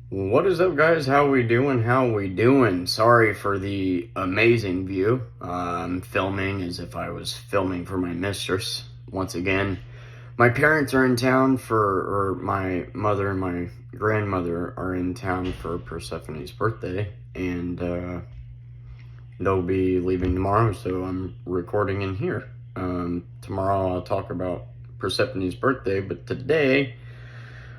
What is up, guys? How we doing? How we doing? Sorry for the amazing view. I'm filming as if I was filming for my mistress. Once again, my parents are in town or my mother and my grandmother are in town for Persephone's birthday, and they'll be leaving tomorrow, so I'm recording in here. Tomorrow I'll talk about Persephone's birthday, but today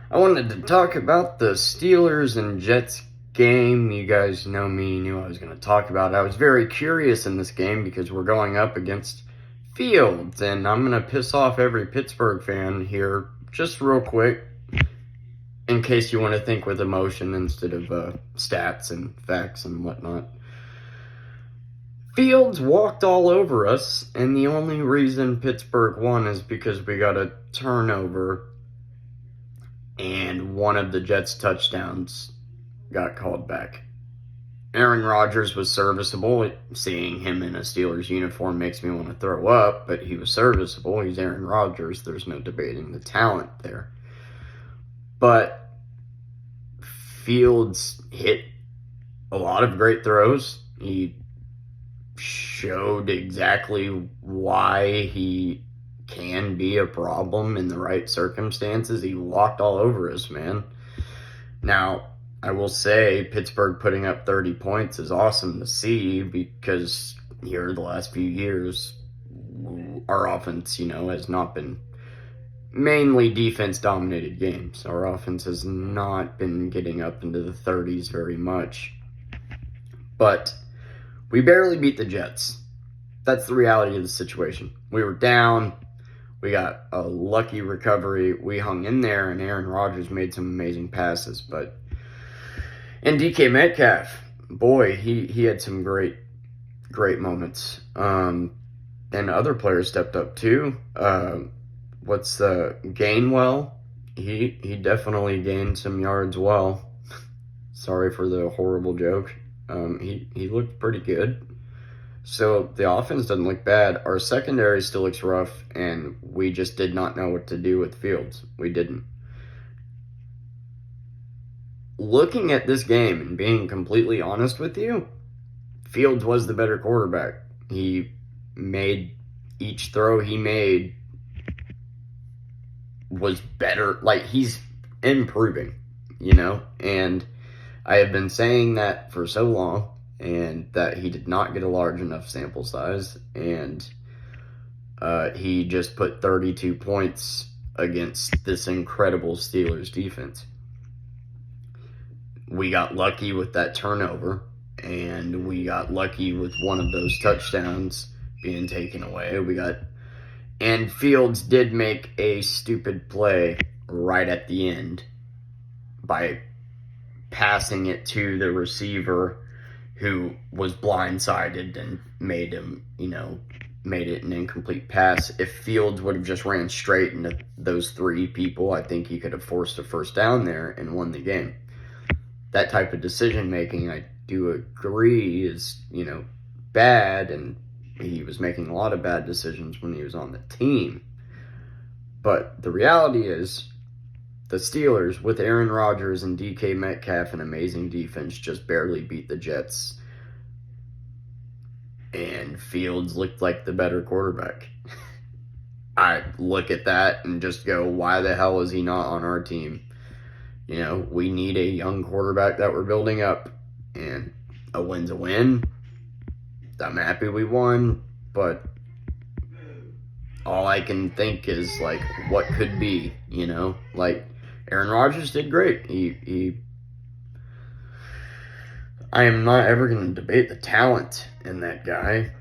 I wanted to talk about the Steelers and Jets game. You guys know me, knew I was going to talk about it. I was very curious in this game because we're going up against Fields, and I'm going to piss off every Pittsburgh fan here just real quick in case you want to think with emotion instead of stats and facts and whatnot. Fields walked all over us, and the only reason Pittsburgh won is because we got a turnover and one of the Jets' touchdowns got called back. Aaron Rodgers was serviceable. Seeing him in a Steelers uniform makes me want to throw up, but he was serviceable. He's Aaron Rodgers. There's no debating the talent there. But Fields hit a lot of great throws. He showed exactly why he can be a problem in the right circumstances. He walked all over us, man. Now, I will say Pittsburgh putting up 30 points is awesome to see because here the last few years, our offense, has not been mainly defense-dominated games. Our offense has not been getting up into the 30s very much. But we barely beat the Jets. That's the reality of the situation. We were down. We got a lucky recovery. We hung in there, and Aaron Rodgers made some amazing passes. And DK Metcalf, boy, he had some great moments. And other players stepped up too. Gainwell? He definitely gained some yards well. Sorry for the horrible joke. He looked pretty good. So the offense doesn't look bad. Our secondary still looks rough, and we just did not know what to do with Fields. We didn't. Looking at this game and being completely honest with you, Fields was the better quarterback. He made each throw he made was better. Like, he's improving, and I have been saying that for so long, and that he did not get a large enough sample size, and he just put 32 points against this incredible Steelers defense. We got lucky with that turnover, and we got lucky with one of those touchdowns being taken away. And Fields did make a stupid play right at the end by passing it to the receiver who was blindsided and made it an incomplete pass. If Fields would have just ran straight into those three people, I think he could have forced a first down there and won the game. That type of decision making, I do agree, is, bad, and he was making a lot of bad decisions when he was on the team. But the reality is, the Steelers, with Aaron Rodgers and DK Metcalf, an amazing defense, just barely beat the Jets. And Fields looked like the better quarterback. I look at that and just go, why the hell is he not on our team? We need a young quarterback that we're building up. And a win's a win. I'm happy we won, but all I can think is, like, what could be, Like, Aaron Rodgers did great. I am not ever going to debate the talent in that guy.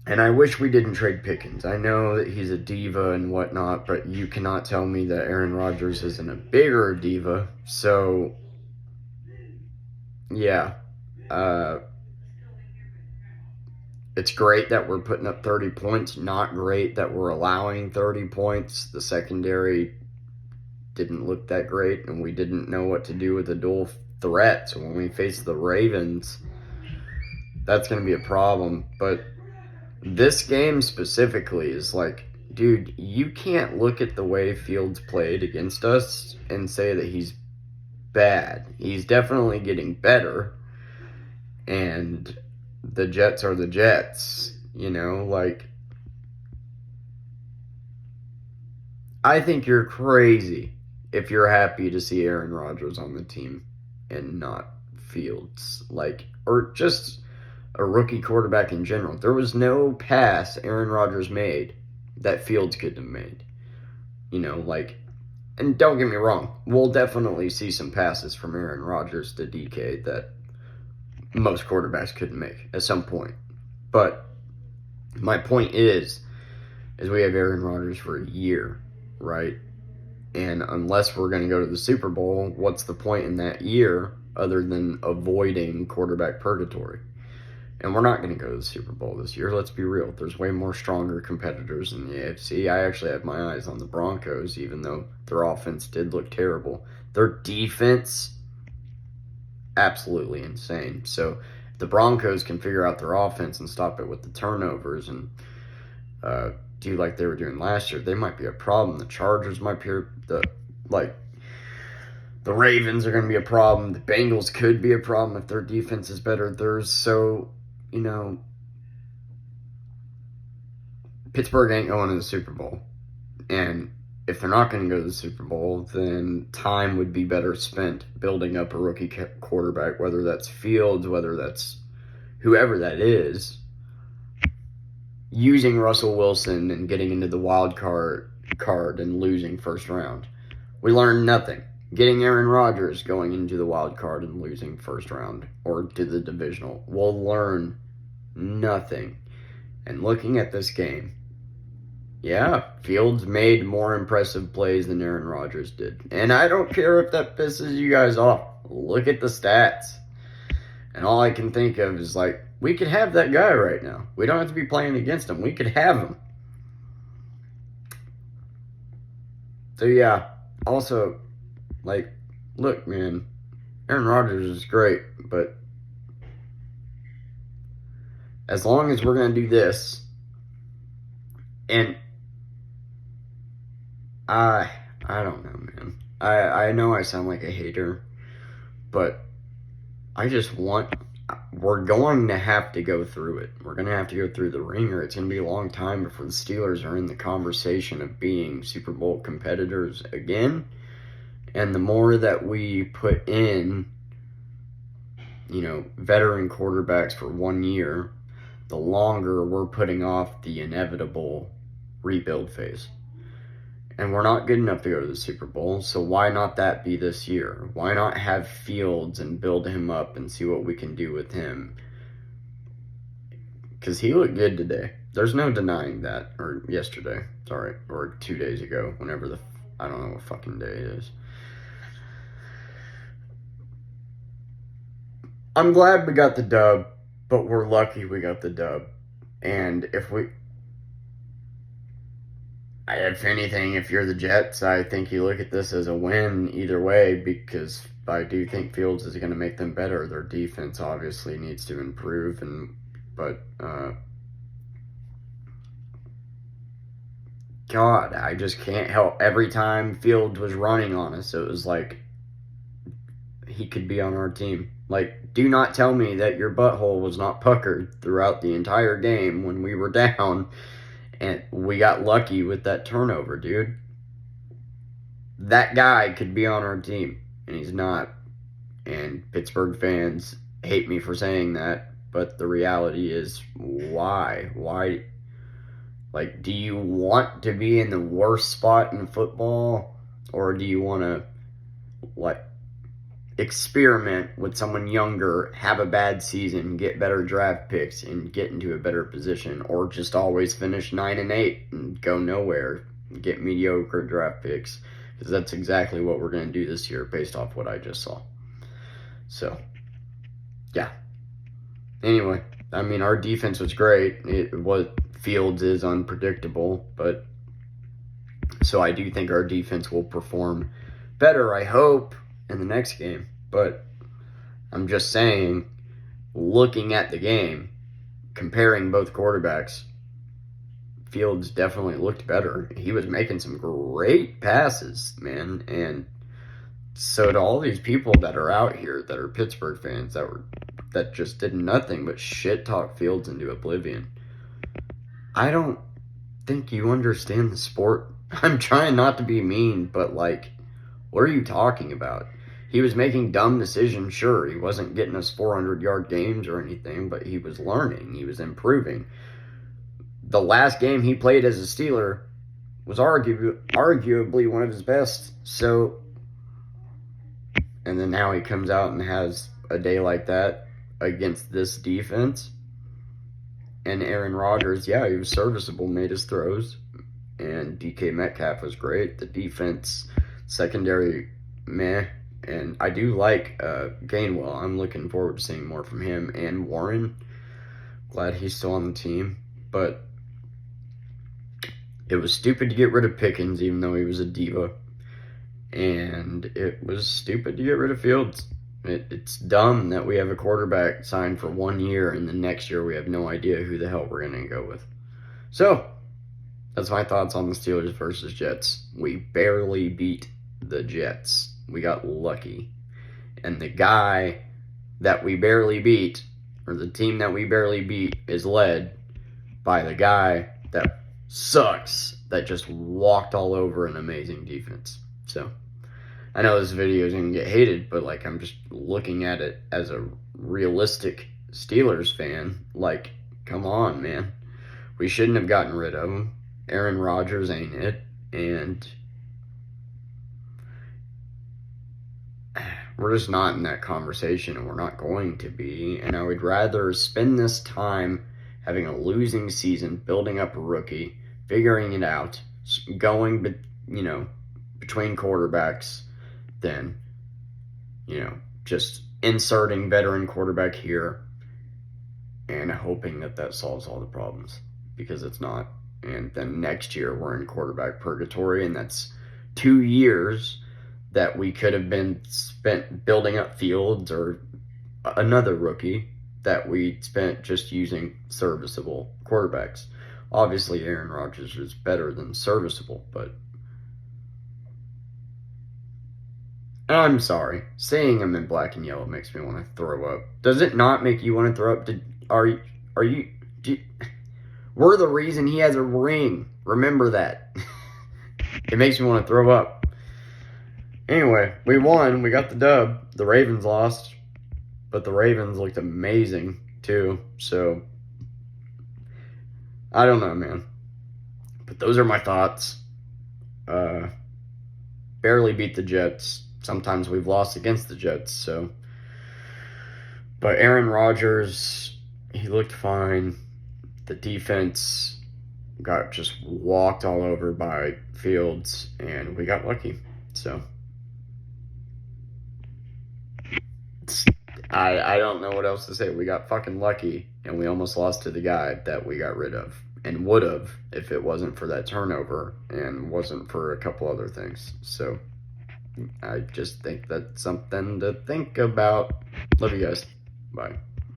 And I wish we didn't trade Pickens. I know that he's a diva and whatnot, but you cannot tell me that Aaron Rodgers isn't a bigger diva. So, yeah. It's great that we're putting up 30 points. Not great that we're allowing 30 points. The secondary didn't look that great, and we didn't know what to do with the dual threat. So when we face the Ravens, that's going to be a problem. But this game specifically is like, dude, you can't look at the way Fields played against us and say that he's bad. He's definitely getting better. And the Jets are the Jets. Like, I think you're crazy if you're happy to see Aaron Rodgers on the team and not Fields. Like, or just a rookie quarterback in general. There was no pass Aaron Rodgers made that Fields couldn't have made. Like, and don't get me wrong, we'll definitely see some passes from Aaron Rodgers to DK that most quarterbacks couldn't make at some point. But my point is we have Aaron Rodgers for a year, right? And unless we're going to go to the Super Bowl, what's the point in that year other than avoiding quarterback purgatory? And we're not going to go to the Super Bowl this year. Let's be real. There's way more stronger competitors in the AFC. I actually have my eyes on the Broncos, even though their offense did look terrible. Their defense, absolutely insane. So if the Broncos can figure out their offense and stop it with the turnovers and do like they were doing last year, they might be a problem. The Chargers might be the Ravens are going to be a problem. The Bengals could be a problem if their defense is better. Pittsburgh ain't going to the Super Bowl. And if they're not going to go to the Super Bowl, then time would be better spent building up a rookie quarterback, whether that's Fields, whether that's whoever that is, using Russell Wilson and getting into the wild card and losing first round. We learned nothing. Getting Aaron Rodgers going into the wild card and losing first round or to the divisional. We'll learn nothing. And looking at this game, yeah, Fields made more impressive plays than Aaron Rodgers did. And I don't care if that pisses you guys off. Look at the stats. And all I can think of is, like, we could have that guy right now. We don't have to be playing against him. We could have him. So, yeah. Also, like, look, man, Aaron Rodgers is great, but as long as we're going to do this, and I don't know, man. I know I sound like a hater, but we're going to have to go through it. We're going to have to go through the ringer. It's going to be a long time before the Steelers are in the conversation of being Super Bowl competitors again. And the more that we put in, veteran quarterbacks for 1 year, the longer we're putting off the inevitable rebuild phase. And we're not good enough to go to the Super Bowl, so why not that be this year? Why not have Fields and build him up and see what we can do with him? Because he looked good today. There's no denying that. Or yesterday, sorry, or 2 days ago, whenever I don't know what fucking day it is. I'm glad we got the dub, but we're lucky we got the dub. And if anything, if you're the Jets, I think you look at this as a win either way, because I do think Fields is going to make them better. Their defense obviously needs to improve, but God, I just can't help. Every time Fields was running on us, it was like he could be on our team. Like, do not tell me that your butthole was not puckered throughout the entire game when we were down. And we got lucky with that turnover, dude. That guy could be on our team, and he's not. And Pittsburgh fans hate me for saying that, but the reality is, why? Why? Like, do you want to be in the worst spot in football? Or do you want to, like, experiment with someone younger, have a bad season, get better draft picks, and get into a better position, or just always finish 9-8 and go nowhere, and get mediocre draft picks? Because that's exactly what we're going to do this year based off what I just saw. So, yeah. Anyway, I mean, our defense was great. Fields is unpredictable, but so I do think our defense will perform better, I hope, in the next game. But I'm just saying, looking at the game, comparing both quarterbacks, Fields definitely looked better. He was making some great passes, man, and So to all these people that are out here that are Pittsburgh fans that just did nothing but shit talk Fields into oblivion, I don't think you understand the sport. I'm trying not to be mean, but like, what are you talking about? He was making dumb decisions, sure. He wasn't getting us 400-yard games or anything, but he was learning. He was improving. The last game he played as a Steeler was arguably one of his best. So, and then now he comes out and has a day like that against this defense. And Aaron Rodgers, yeah, he was serviceable, made his throws. And DK Metcalf was great. The defense, secondary, meh. And I do like Gainwell. I'm looking forward to seeing more from him. And Warren, glad he's still on the team. But it was stupid to get rid of Pickens, even though he was a diva. And it was stupid to get rid of Fields. It's dumb that we have a quarterback signed for 1 year, and the next year we have no idea who the hell we're going to go with. So, that's my thoughts on the Steelers versus Jets. We barely beat the Jets. We got lucky. And the guy that we barely beat, or the team that we barely beat, is led by the guy that sucks, that just walked all over an amazing defense. So, I know this video is going to get hated, but like, I'm just looking at it as a realistic Steelers fan. Like, come on, man. We shouldn't have gotten rid of him. Aaron Rodgers ain't it. And we're just not in that conversation, and we're not going to be. And I would rather spend this time having a losing season, building up a rookie, figuring it out, going, between quarterbacks, than, just inserting veteran quarterback here and hoping that solves all the problems, because it's not. And then next year we're in quarterback purgatory, and that's 2 years that we could have been spent building up Fields or another rookie that we spent just using serviceable quarterbacks. Obviously, Aaron Rodgers is better than serviceable, but I'm sorry. Seeing him in black and yellow makes me want to throw up. Does it not make you want to throw up? We're the reason he has a ring. Remember that. It makes me want to throw up. Anyway, we won. We got the dub. The Ravens lost. But the Ravens looked amazing, too. So, I don't know, man. But those are my thoughts. Barely beat the Jets. Sometimes we've lost against the Jets, so. But Aaron Rodgers, he looked fine. The defense got just walked all over by Fields, and we got lucky. So, I don't know what else to say. We got fucking lucky, and we almost lost to the guy that we got rid of, and would have if it wasn't for that turnover and wasn't for a couple other things. So, I just think that's something to think about. Love you guys. Bye.